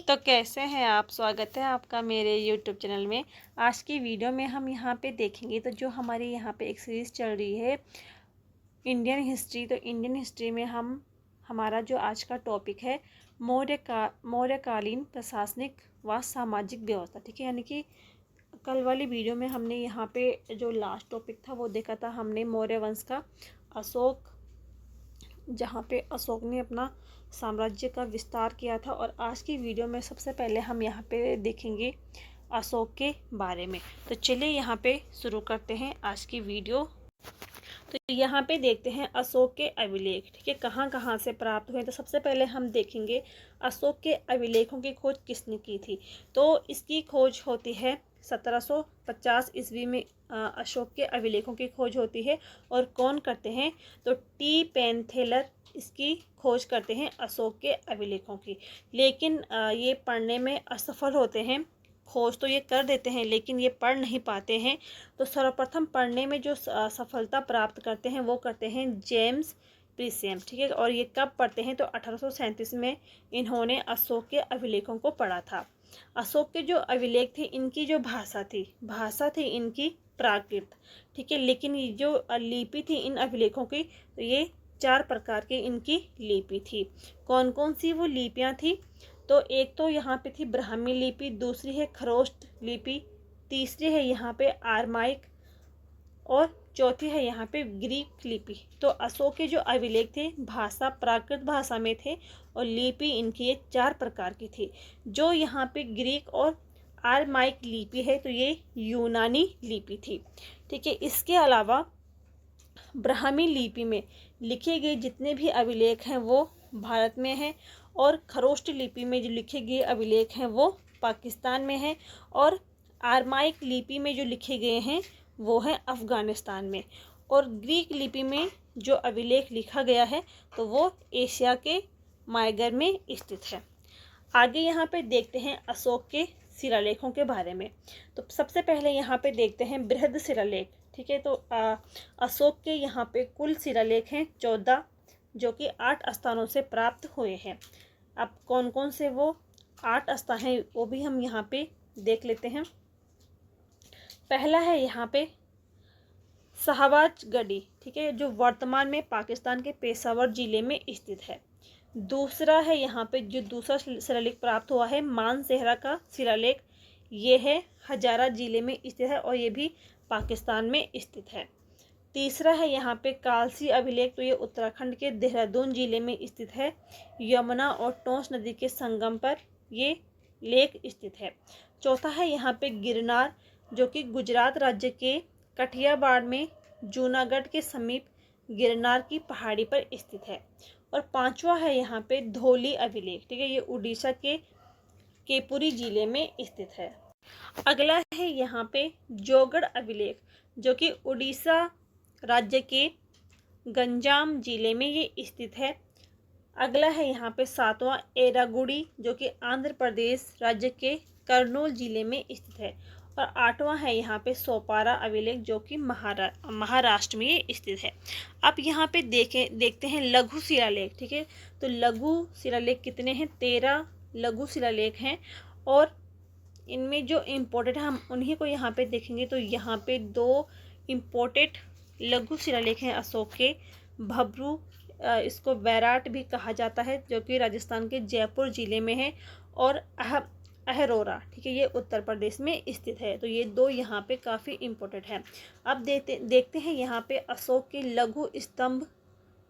तो कैसे हैं आप। स्वागत है आपका मेरे YouTube चैनल में। आज की वीडियो में हम यहाँ पे देखेंगे तो जो हमारी यहाँ पे एक सीरीज़ चल रही है इंडियन हिस्ट्री। तो इंडियन हिस्ट्री में हमारा जो आज का टॉपिक है मौर्यकालीन प्रशासनिक व सामाजिक व्यवस्था। ठीक है, यानी कि कल वाली वीडियो में हमने यहाँ पे जो लास्ट टॉपिक था वो देखा था हमने मौर्य वंश का, अशोक, जहाँ पे अशोक ने अपना साम्राज्य का विस्तार किया था। और आज की वीडियो में सबसे पहले हम यहाँ पे देखेंगे अशोक के बारे में। तो चलिए यहाँ पे शुरू करते हैं आज की वीडियो। तो यहाँ पे देखते हैं अशोक के अभिलेख। ठीक है, कहाँ कहाँ से प्राप्त हुए। तो सबसे पहले हम देखेंगे अशोक के अभिलेखों की खोज किसने की थी। तो इसकी खोज होती है 1750 ईस्वी में अशोक के अभिलेखों की खोज होती है। और कौन करते हैं, तो टी पेनथेलर इसकी खोज करते हैं अशोक के अभिलेखों की। लेकिन ये पढ़ने में असफल होते हैं। खोज तो ये कर देते हैं लेकिन ये पढ़ नहीं पाते हैं। तो सर्वप्रथम पढ़ने में जो सफलता प्राप्त करते हैं वो करते हैं जेम्स प्रीसियम। ठीक है, और ये कब पढ़ते हैं, तो 1837 में इन्होंने अशोक के अभिलेखों को पढ़ा था। अशोक के जो अभिलेख थे, इनकी जो भाषा थी इनकी प्राकृत। ठीक है, लेकिन ये जो लिपि थी इन अभिलेखों की, तो ये 4 प्रकार की इनकी लिपि थी। कौन कौन सी वो लिपियाँ थी, तो एक तो यहाँ पे थी ब्राह्मी लिपि, दूसरी है खरोष्ट लिपि, तीसरी है यहाँ पे आरमाइक और चौथी है यहाँ पे ग्रीक लिपि। तो अशोक के जो अभिलेख थे भाषा प्राकृत भाषा में थे और लिपि इनकी ये 4 प्रकार की थी। जो यहाँ पे ग्रीक और आरमाइक लिपि है तो ये यूनानी लिपि थी। ठीक है, इसके अलावा ब्राह्मी लिपि में लिखे गए जितने भी अभिलेख हैं वो भारत में हैं, और खरोष्ट लिपि में जो लिखे गए अभिलेख हैं वो पाकिस्तान में हैं, और आरमाइक लिपि में जो लिखे गए हैं वो हैं अफ़गानिस्तान में, और ग्रीक लिपि में जो अभिलेख लिखा गया है तो वो एशिया के मायगर में स्थित है। आगे यहाँ पे देखते हैं अशोक के शिलालेखों के बारे में। तो सबसे पहले यहाँ पे देखते हैं बृहद शिलालेख। ठीक है, तो अशोक के यहाँ पे कुल शिलालेख हैं 14, जो कि 8 स्थानों से प्राप्त हुए हैं। अब कौन कौन से वो 8 स्थान हैं वो भी हम यहाँ पे देख लेते हैं। पहला है यहाँ पे शाहबाज गढ़ी। ठीक है, जो वर्तमान में पाकिस्तान के पेशावर जिले में स्थित है। दूसरा है यहाँ पे जो दूसरा शिलालेख प्राप्त हुआ है मानसेहरा का शिलालेख, ये है हजारा जिले में स्थित है और ये भी पाकिस्तान में स्थित है। तीसरा है यहाँ पे कालसी अभिलेख, तो ये उत्तराखंड के देहरादून जिले में स्थित है। यमुना और टोंस नदी के संगम पर ये लेख स्थित है। चौथा है यहाँ पे गिरनार, जो कि गुजरात राज्य के कठियावाड़ में जूनागढ़ के समीप गिरनार की पहाड़ी पर स्थित है। और पांचवा है यहाँ पे धौली अभिलेख। ठीक है, ये उड़ीसा के केपुरी जिले में स्थित है। अगला है यहाँ पे जोगढ़ अभिलेख, जो कि उड़ीसा राज्य के गंजाम जिले में ये स्थित है। अगला है यहाँ पे 7वां एरागुड़ी, जो कि आंध्र प्रदेश राज्य के कर्नूल जिले में स्थित है। और 8वां है यहाँ पे सोपारा अभिलेख, जो कि महाराष्ट्र में ये स्थित है। अब यहाँ पे देखते हैं लघु शिलालेख। ठीक है, तो लघु शिलालेख कितने हैं, 13 लघु शिलालेख हैं, और इनमें जो इम्पोर्टेंट है हम उन्हीं को यहाँ पे देखेंगे। तो यहाँ पे 2 इम्पोर्टेंट लघु शिलालेख हैं अशोक के। भब्रू, इसको बैराट भी कहा जाता है, जो कि राजस्थान के जयपुर जिले में है, और अहरोरा, ठीक है, ये उत्तर प्रदेश में स्थित है। तो ये 2 यहाँ पे काफ़ी इम्पोर्टेंट है। अब देखते हैं यहाँ पे अशोक के लघु स्तंभ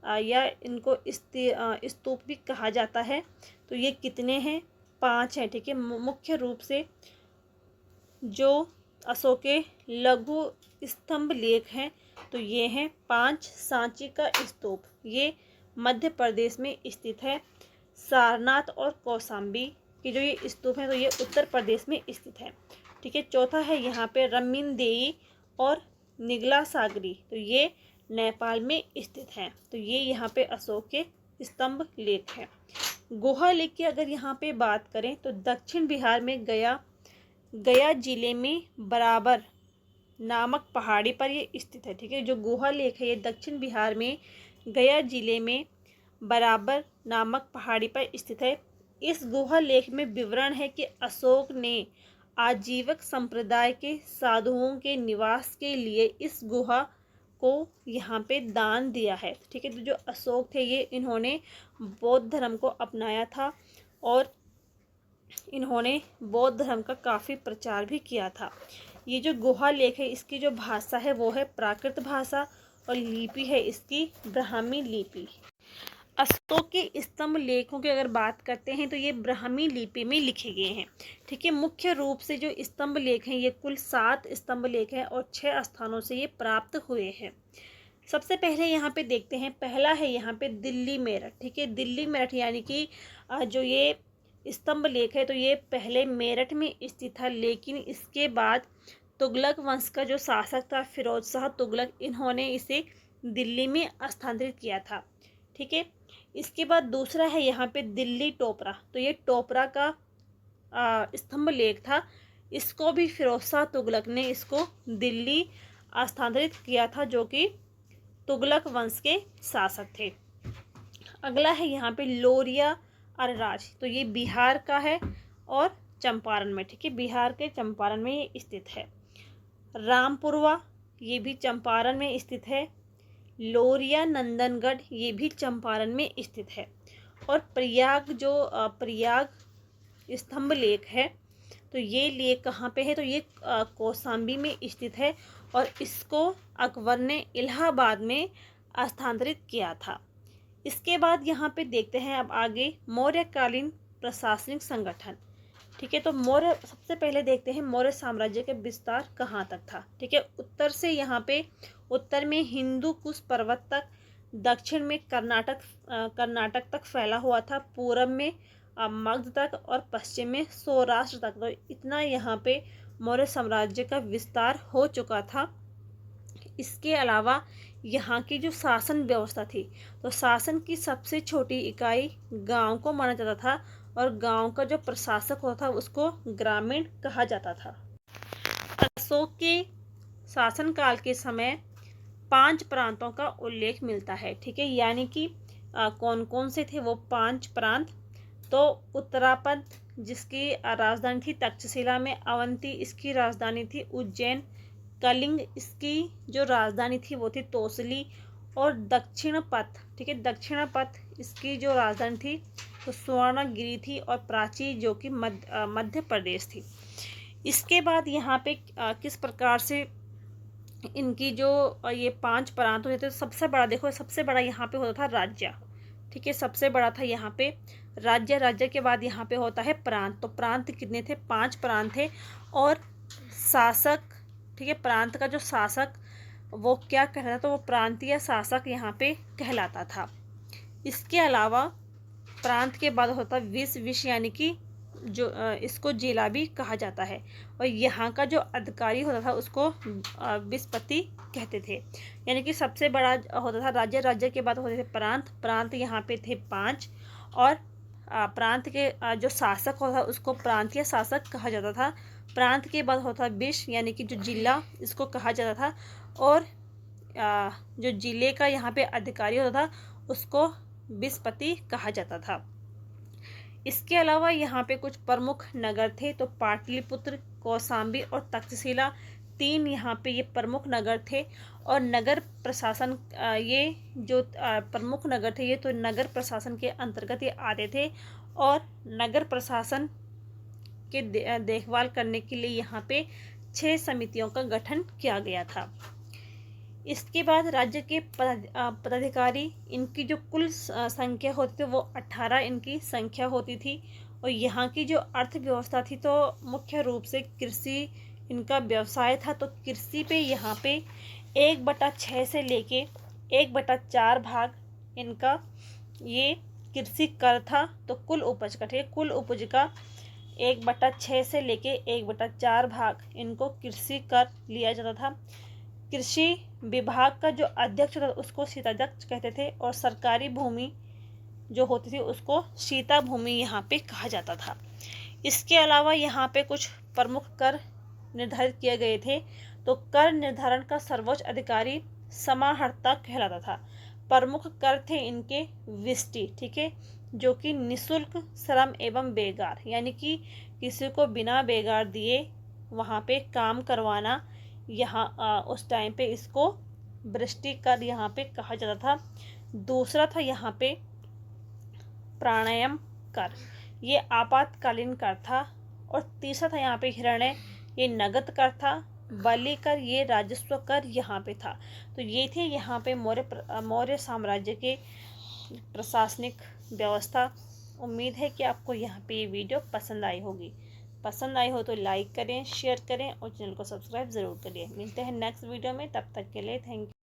या इनको स्तूप भी कहा जाता है। तो ये कितने हैं, 5 हैं। ठीक है, मुख्य रूप से जो अशोक के लघु स्तंभ लेख हैं तो ये हैं 5। सांची का स्तूप, ये मध्य प्रदेश में स्थित है। सारनाथ और कौशाम्बी के जो ये स्तूप हैं तो ये उत्तर प्रदेश में स्थित है। ठीक है, चौथा है यहाँ पे रमीनदेई और निगला सागरी, तो ये नेपाल में स्थित हैं। तो ये यहाँ पे अशोक के स्तंभ लेख हैं। गुहा लेख की अगर यहाँ पे बात करें तो दक्षिण बिहार में गया जिले में बराबर नामक पहाड़ी पर ये स्थित है। ठीक है, जो गुहा लेख है ये दक्षिण बिहार में गया जिले में बराबर नामक पहाड़ी पर स्थित है। इस गुहा लेख में विवरण है कि अशोक ने आजीवक संप्रदाय के साधुओं के निवास के लिए इस गुहा को यहाँ पे दान दिया है। ठीक है, तो जो अशोक थे ये इन्होंने बौद्ध धर्म को अपनाया था और इन्होंने बौद्ध धर्म का काफ़ी प्रचार भी किया था। ये जो गुहा लेख है इसकी जो भाषा है वो है प्राकृत भाषा और लिपि है इसकी ब्राह्मी लिपि। अशोक के स्तंभ लेखों की अगर बात करते हैं तो ये ब्राह्मी लिपि में लिखे गए हैं। ठीक है, मुख्य रूप से जो स्तंभ लेख हैं ये कुल 7 स्तंभ लेख हैं और 6 स्थानों से ये प्राप्त हुए हैं। सबसे पहले यहाँ पे देखते हैं, पहला है यहाँ पे दिल्ली मेरठ। ठीक है, दिल्ली मेरठ यानी कि जो ये स्तंभ लेख है तो ये पहले मेरठ में स्थित था, लेकिन इसके बाद तुगलक वंश का जो शासक था फिरोज शाह तुगलक, इन्होंने इसे दिल्ली में स्थानांतरित किया था। ठीक है, इसके बाद दूसरा है यहाँ पे दिल्ली टोपरा। तो ये टोपरा का स्तंभ लेख था, इसको भी फिरोज शाह तुगलक ने इसको दिल्ली स्थानांतरित किया था, जो कि तुगलक वंश के शासक थे। अगला है यहाँ पे लोरिया अरराज। तो ये बिहार का है और चंपारण में। ठीक है, बिहार के चंपारण में ये स्थित है। रामपुरवा ये भी चंपारण में स्थित है। लोरिया नंदनगढ़ ये भी चंपारण में स्थित है। और प्रयाग जो प्रयाग स्तंभ लेख है तो ये लेख कहाँ पे है, तो ये कौशाम्बी में स्थित है और इसको अकबर ने इलाहाबाद में स्थानांतरित किया था। इसके बाद यहाँ पे देखते हैं अब आगे मौर्यकालीन प्रशासनिक संगठन। ठीक है, तो मौर्य सबसे पहले देखते हैं मौर्य साम्राज्य के विस्तार कहाँ तक था। ठीक है, उत्तर से यहाँ पे उत्तर में हिंदू कुश पर्वत तक, दक्षिण में कर्नाटक तक फैला हुआ था, पूर्व में मगध तक और पश्चिम में सौराष्ट्र तक। तो इतना यहाँ पे मौर्य साम्राज्य का विस्तार हो चुका था। इसके अलावा यहाँ की जो शासन व्यवस्था थी तो शासन की सबसे छोटी इकाई गांव को माना जाता था और गांव का जो प्रशासक होता था उसको ग्रामीण कहा जाता था। अशोक के शासनकाल के समय 5 प्रांतों का उल्लेख मिलता है। ठीक है, यानी कि कौन कौन से थे वो 5 प्रांत। तो उत्तरापद जिसकी राजधानी थी तक्षशिला में, अवंती इसकी राजधानी थी उज्जैन, कलिंग इसकी जो राजधानी थी वो थी तोसली, और दक्षिणपथ। ठीक है, दक्षिणपथ इसकी जो राजधानी थी तो स्वर्णगिरी थी, और प्राची जो कि मध्य प्रदेश थी। इसके बाद यहाँ पे किस प्रकार से इनकी जो ये 5 प्रांत होते थे, सबसे बड़ा देखो, सबसे बड़ा यहाँ पे होता था राज्य। ठीक है, सबसे बड़ा था यहाँ पे राज्य। राज्य के बाद यहाँ पे होता है प्रांत। तो प्रांत कितने थे, 5 प्रांत थे। और शासक, ठीक है, प्रांत का जो शासक वो क्या कहलाता था, तो वो प्रांतीय शासक यहाँ पे कहलाता था। इसके अलावा प्रांत के बाद होता विश यानी कि जो इसको जिला भी कहा जाता है, और यहाँ का जो अधिकारी होता था उसको विस्पति कहते थे। यानी कि सबसे बड़ा होता था राज्य, राज्य के बाद होते थे प्रांत, प्रांत यहाँ पे थे 5, और प्रांत के जो शासक होता था उसको प्रांतीय शासक कहा जाता था। प्रांत के बाद होता विश यानी कि जो जिला इसको कहा जाता था, और जो जिले का यहाँ पे अधिकारी होता था उसको विस्पति कहा जाता था। इसके अलावा यहाँ पे कुछ प्रमुख नगर थे, तो पाटलिपुत्र, कौशाम्बी और तक्षशिला 3 यहाँ पे ये प्रमुख नगर थे। और नगर प्रशासन ये जो प्रमुख नगर थे ये तो नगर प्रशासन के अंतर्गत ये आते थे, और नगर प्रशासन के देखभाल करने के लिए यहाँ पे 6 समितियों का गठन किया गया था। इसके बाद राज्य के पदाधिकारी, इनकी जो कुल संख्या होती थी वो 18 इनकी संख्या होती थी। और यहाँ की जो अर्थव्यवस्था थी तो मुख्य रूप से कृषि इनका व्यवसाय था। तो कृषि पे यहाँ पे 1/6 से लेके 1/4 भाग इनका ये कृषि कर था। तो कुल उपज का, ठीक है, कुल उपज का 1/6 से लेके 1/4 भाग इनको कृषि कर लिया जाता था। कृषि विभाग का जो अध्यक्ष था उसको शीताध्यक्ष कहते थे, और सरकारी भूमि जो होती थी उसको शीता भूमि यहाँ पे कहा जाता था। इसके अलावा यहाँ पे कुछ प्रमुख कर निर्धारित किए गए थे। तो कर निर्धारण का सर्वोच्च अधिकारी समाहर्ता कहलाता था। प्रमुख कर थे इनके विष्टि, ठीक है, जो कि निःशुल्क श्रम एवं बेगार, यानी कि किसी को बिना बेगार दिए वहाँ पे काम करवाना, यहाँ उस टाइम पे इसको वृष्टि कर यहाँ पे कहा जाता था। दूसरा था यहाँ पे प्राणायाम कर, ये आपातकालीन कर था। और तीसरा था यहाँ पे हिरण्य, ये नगद कर था। बलि कर, ये राजस्व कर यहाँ पे था। तो ये थे यहाँ पे मौर्य साम्राज्य के प्रशासनिक व्यवस्था। उम्मीद है कि आपको यहाँ पे ये वीडियो पसंद आई होगी। पसंद आई हो तो लाइक करें, शेयर करें और चैनल को सब्सक्राइब ज़रूर करिए। मिलते हैं नेक्स्ट वीडियो में, तब तक के लिए थैंक यू।